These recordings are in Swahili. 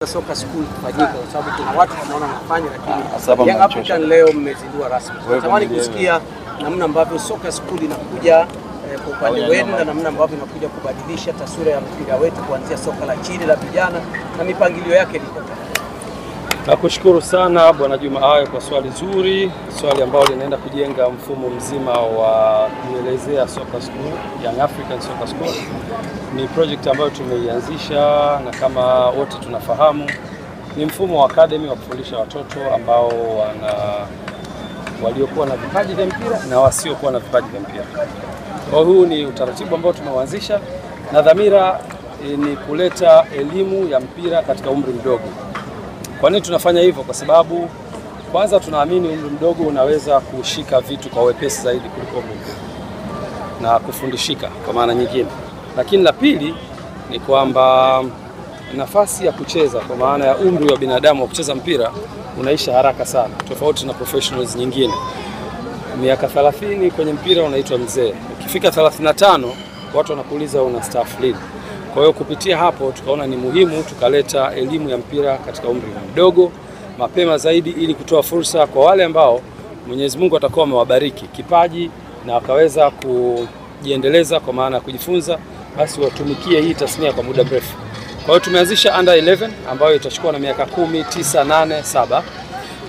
Soka school kufanyika kwa sababu kuna watu tunaona wanafanya, lakini Young African leo mmezindua rasmi. Natamani kusikia namna ambavyo soka school inakuja kwa upande wenu na namna ambavyo inakuja kubadilisha taswira ya mpira wetu kuanzia soka la chini la vijana na mipangilio yake liko. Nakushukuru sana Bwana Juma Hayo kwa swali zuri, swali ambalo linaenda kujenga mfumo mzima wa kuelezea soka school, Young African Soccer School. Ni project ambayo tumeianzisha na kama wote tunafahamu ni mfumo wa academy wa kufundisha watoto ambao waliokuwa na vipaji vya mpira na wasiokuwa na vipaji vya mpira. Kwa huu ni utaratibu ambao tumeuanzisha na dhamira ni kuleta elimu ya mpira katika umri mdogo. Kwa nini tunafanya hivyo? Kwa sababu kwanza tunaamini umri mdogo unaweza kushika vitu kwa wepesi zaidi kuliko umri na kufundishika kwa maana nyingine. Lakini la pili ni kwamba nafasi ya kucheza kwa maana ya umri wa binadamu wa kucheza mpira unaisha haraka sana, tofauti na professionals nyingine. Miaka 30 kwenye mpira unaitwa mzee. Ukifika 35 watu wanakuuliza una staff lini. Kwa hiyo kupitia hapo tukaona ni muhimu tukaleta elimu ya mpira katika umri mdogo mapema zaidi, ili kutoa fursa kwa wale ambao Mwenyezi Mungu atakuwa amewabariki kipaji na wakaweza kujiendeleza kwa maana ya kujifunza, basi watumikie hii tasnia kwa muda mrefu. Kwa hiyo tumeanzisha under 11 ambayo itachukua na miaka 10, 9, 8, 7.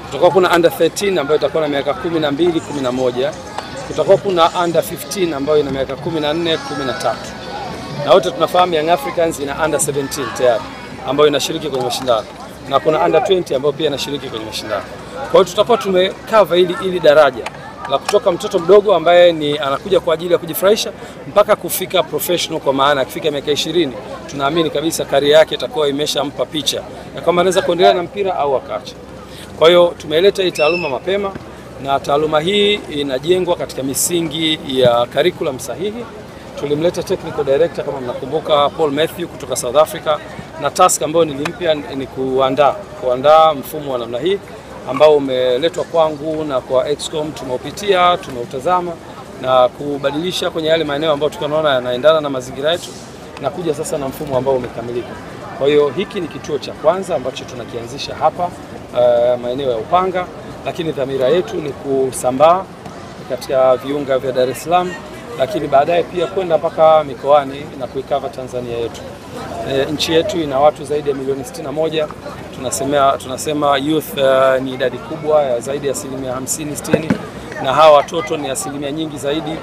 Kutakuwa kuna under 13 ambayo itakuwa na miaka 12, 11. Kutakuwa kuna under 15 ambayo ina miaka 14, 13. Na wote tunafahamu Young Africans ina under 17 tayari ambayo inashiriki kwenye mashindano. Na kuna under 20 ambayo pia inashiriki kwenye mashindano. Kwa hiyo tutakuwa tumekava ili daraja la kutoka mtoto mdogo ambaye anakuja kwa ajili ya kujifurahisha mpaka kufika professional, kwa maana akifika miaka 20 tunaamini kabisa career yake itakuwa imeshampa picha na kama anaweza kuendelea na mpira au akaacha. Kwa hiyo tumeleta hii taaluma mapema na taaluma hii inajengwa katika misingi ya curriculum sahihi. Tulimleta technical director kama mnakumbuka, Paul Matthew kutoka South Africa, na task ambayo nilimpia ni kuandaa mfumo wa namna hii ambao umeletwa kwangu na kwa Excom. Tumeupitia, tumeutazama na kubadilisha kwenye yale maeneo ambayo tunaona yanaendana na mazingira yetu na kuja sasa na mfumo ambao umekamilika. Kwa hiyo hiki ni kituo cha kwanza ambacho tunakianzisha hapa maeneo ya Upanga, lakini dhamira yetu ni kusambaa katika viunga vya Dar es Salaam, lakini baadaye pia kwenda mpaka mikoani na kuikava Tanzania yetu. Nchi yetu ina watu zaidi ya milioni 61. Tunasema youth ni idadi kubwa ya zaidi ya 50-60, na hawa watoto ni asilimia nyingi zaidi,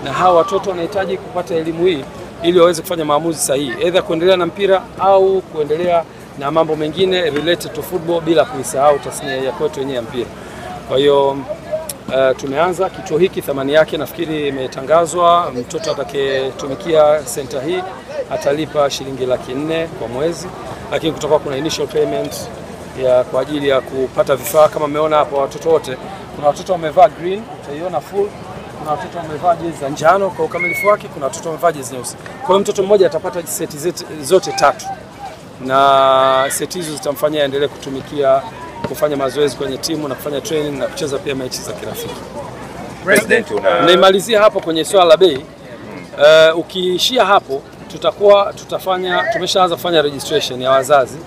na hawa watoto wanahitaji kupata elimu hii ili waweze kufanya maamuzi sahihi, aidha kuendelea na mpira au kuendelea na mambo mengine related to football bila kuisahau tasnia ya kwetu yenyewe ya mpira. Kwa hiyo tumeanza kituo hiki, thamani yake nafikiri imetangazwa. Mtoto atakayetumikia center hii atalipa shilingi 400,000 kwa mwezi, lakini kutakuwa kuna initial payment kwa ajili ya kupata vifaa. Kama mmeona hapo watoto wote, kuna watoto wamevaa green, utaiona full, kuna watoto wamevaa jezi za njano kwa ukamilifu wake, kuna watoto wamevaa jezi nyeusi. Kwa hiyo mtoto mmoja atapata seti zote 3, na seti hizo zitamfanya aendelee kufanya mazoezi kwenye timu na kufanya training na kucheza pia mechi za kirafiki. President, naimalizia hapo kwenye swala la bei. Ukiishia hapo tumeshaanza kufanya registration ya wazazi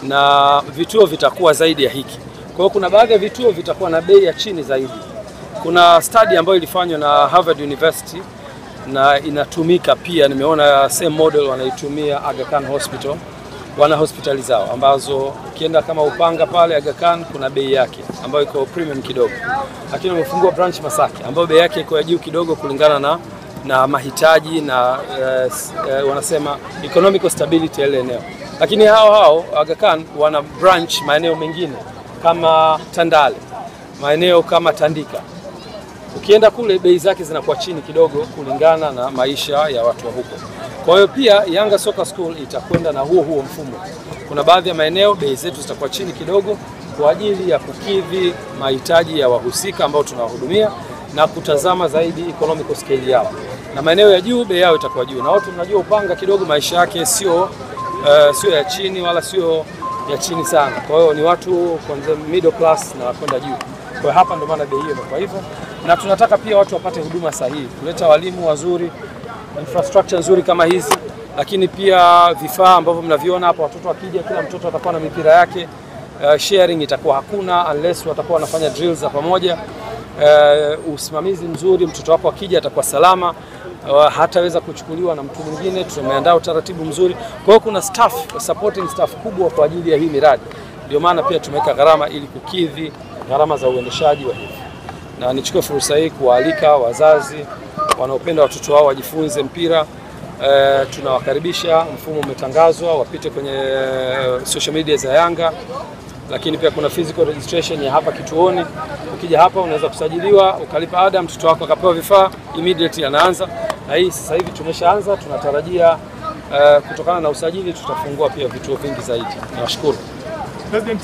na vituo vitakuwa zaidi ya hiki. Kwa hiyo kuna baadhi ya vituo vitakuwa na bei ya chini zaidi. Kuna study ambayo ilifanywa na Harvard University na inatumika pia, nimeona same model wanaitumia Aga Khan Hospital. Wana hospitali zao ambazo ukienda kama Upanga pale Aga Khan kuna bei yake ambayo iko premium kidogo, lakini wamefungua branch Masaki ambayo bei yake iko ya juu kidogo kulingana na mahitaji na wanasema economical stability ile eneo. Lakini hao Aga Khan wana branch maeneo mengine kama Tandale, maeneo kama Tandika. Ukienda kule bei zake zinakuwa chini kidogo kulingana na maisha ya watu wa huko. Kwa hiyo pia Yanga Soccer School itakwenda na huo mfumo. Kuna baadhi ya maeneo bei zetu zitakuwa chini kidogo kwa ajili ya kukidhi mahitaji ya wahusika ambao tunawahudumia na kutazama zaidi economical scale yao. Na maeneo ya juu bei yao itakuwa juu. Na watu mnajua Upanga kidogo maisha yake sio ya chini wala sio ya chini sana. Kwa hiyo ni watu kwanza middle class na kwenda juu. Kwa hiyo hapa ndio maana bei hiyo kwa hivyo. Na tunataka pia watu wapate huduma sahihi, kuleta walimu wazuri, infrastructure nzuri kama hizi, lakini pia vifaa ambavyo mnaviona hapa, watoto wakija kila mtoto atakuwa na mipira yake. Sharing itakuwa hakuna unless watakuwa wanafanya drills za pamoja. Usimamizi mzuri, mtoto wako akija atakuwa salama, hataweza kuchukuliwa na mtu mwingine. Tumeandaa utaratibu mzuri. Kwa hiyo kuna supporting staff kubwa kwa ajili ya hii miradi. Ndio maana pia tumeweka gharama ili kukidhi gharama za uendeshaji wa hivi. Na nichukue fursa hii kuwaalika wazazi wanaopenda watoto wao wajifunze mpira. Tunawakaribisha, mfumo umetangazwa, wapite kwenye social media za Yanga, lakini pia kuna physical registration ya hapa kituoni. Ukija hapa unaweza kusajiliwa, ukalipa ada, mtoto wako akapewa vifaa, immediately anaanza. Na hii sasa hivi tumeshaanza, tunatarajia kutokana na usajili tutafungua pia vituo vingi zaidi. Nashukuru. President,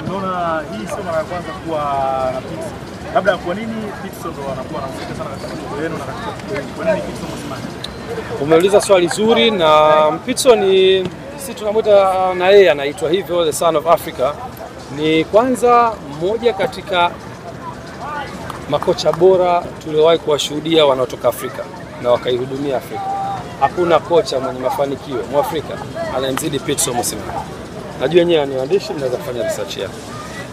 unaona hii sio mara ya kwanza kuwa na Pitso. Labda kwa nini Pitso ndo anakuwa anahusika sana katika mambo yenu na katika kwa nini Pitso msimani? Umeuliza swali zuri, na Pitso ni sisi tunamwita, na yeye anaitwa hivyo, the son of Africa. Ni kwanza mmoja katika makocha bora tuliowahi kuwashuhudia wanaotoka Afrika na wakaihudumia Afrika. Hakuna kocha mwenye mafanikio Mwafrika anayemzidi Pitso Mosimane. Najua nyewe ni waandishi, mnaweza kufanya research yake.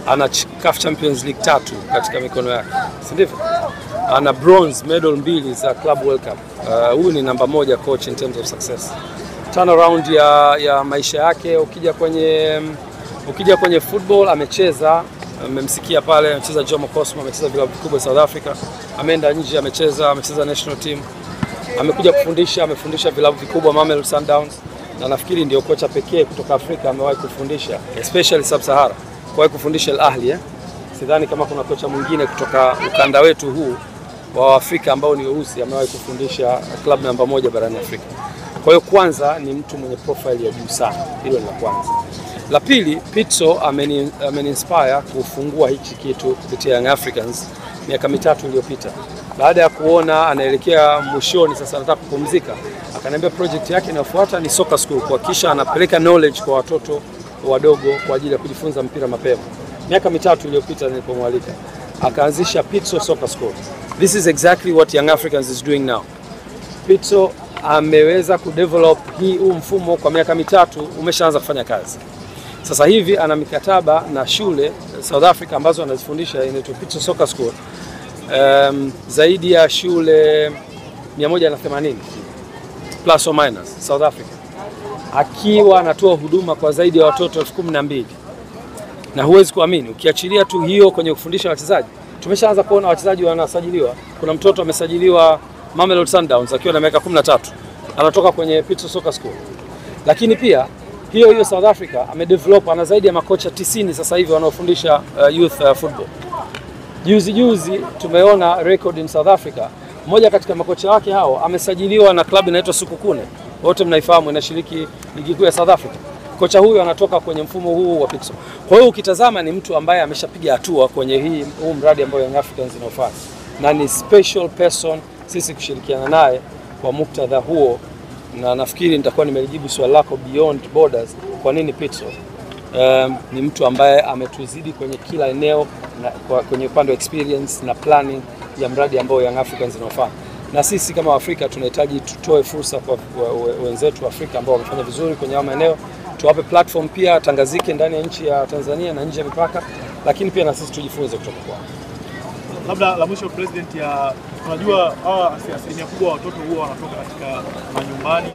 Ana CAF Champions League 3 katika mikono yake, si ndivyo? Ana bronze medal 2 za Club World Cup. Huyu ni namba 1 coach in terms of success. Turnaround ya maisha yake, ukija kwenye football amecheza, mmemsikia pale, amecheza Jomo Cosmo, amecheza vilabu vikubwa South Africa, ameenda nje, amecheza national team. Amekuja kufundisha, amefundisha vilabu vikubwa Mamelodi Sundowns, na nafikiri ndio kocha pekee kutoka Afrika amewahi kufundisha, especially Sub-Sahara, kwa kufundisha Al Ahly. Sidhani kama kuna kocha mwingine kutoka ukanda wetu huu wa Afrika ambao ni weusi amewahi kufundisha club namba 1 barani Afrika. Kwa hiyo kwanza ni mtu mwenye profile ya juu sana, hilo ni la kwanza. La pili, Pitso ameni-inspire kufungua hichi kitu kupitia Young Africans miaka 3 iliyopita. Baada ya kuona anaelekea mwishoni, sasa anataka kupumzika, akaniambia project yake inayofuata ni soccer school, kuhakikisha anapeleka knowledge kwa watoto wadogo kwa ajili ya kujifunza mpira mapema. Miaka 3 iliyopita nilipomwalika, akaanzisha Pitso Soccer School. This is exactly what Young Africans is doing now. Pitso ameweza kudevelop huu mfumo kwa miaka 3, umeshaanza kufanya kazi. Sasa hivi ana mikataba na shule South Africa ambazo anazifundisha, inaitwa Pitso Soccer School. Zaidi ya shule 180 plus or minus South Africa, akiwa anatoa huduma kwa zaidi ya watoto 12,000. Na huwezi kuamini, ukiachilia tu hiyo kwenye kufundisha wachezaji, tumeshaanza kuona wachezaji wanasajiliwa. Kuna mtoto amesajiliwa Mamelodi Sundowns akiwa na miaka 13, anatoka kwenye Pitso Soccer School. Lakini pia hiyo South Africa amedevelop, ana zaidi ya makocha 90 sasa hivi wanaofundisha youth football. Juzi tumeona record in South Africa, mmoja katika makocha wake hao amesajiliwa na klabu inaitwa Sekhukhune. Wote mnaifahamu, inashiriki ligi kuu ya South Africa. Kocha huyu anatoka kwenye mfumo huu wa Pitso. Kwa hiyo ukitazama ni mtu ambaye ameshapiga hatua kwenye huu mradi ambao Young Africans inaofanya, na ni special person sisi kushirikiana naye kwa muktadha huo. Na nafikiri nitakuwa nimejibu swali lako beyond borders, kwa nini Pitso. Ni mtu ambaye ametuzidi kwenye kila eneo, kwenye upande wa experience na planning ya mradi ambao Young Africans inaofanya. Na sisi kama Afrika tunahitaji tutoe fursa kwa wenzetu wa Afrika ambao wamefanya vizuri kwenye haya maeneo, tuwape platform pia, tangazike ndani ya nchi ya Tanzania na nje ya mipaka, lakini pia na sisi tujifunze kutoka kwao. Labda la mwisho, President, unajua asilimia kubwa watoto huwa wanatoka katika manyumbani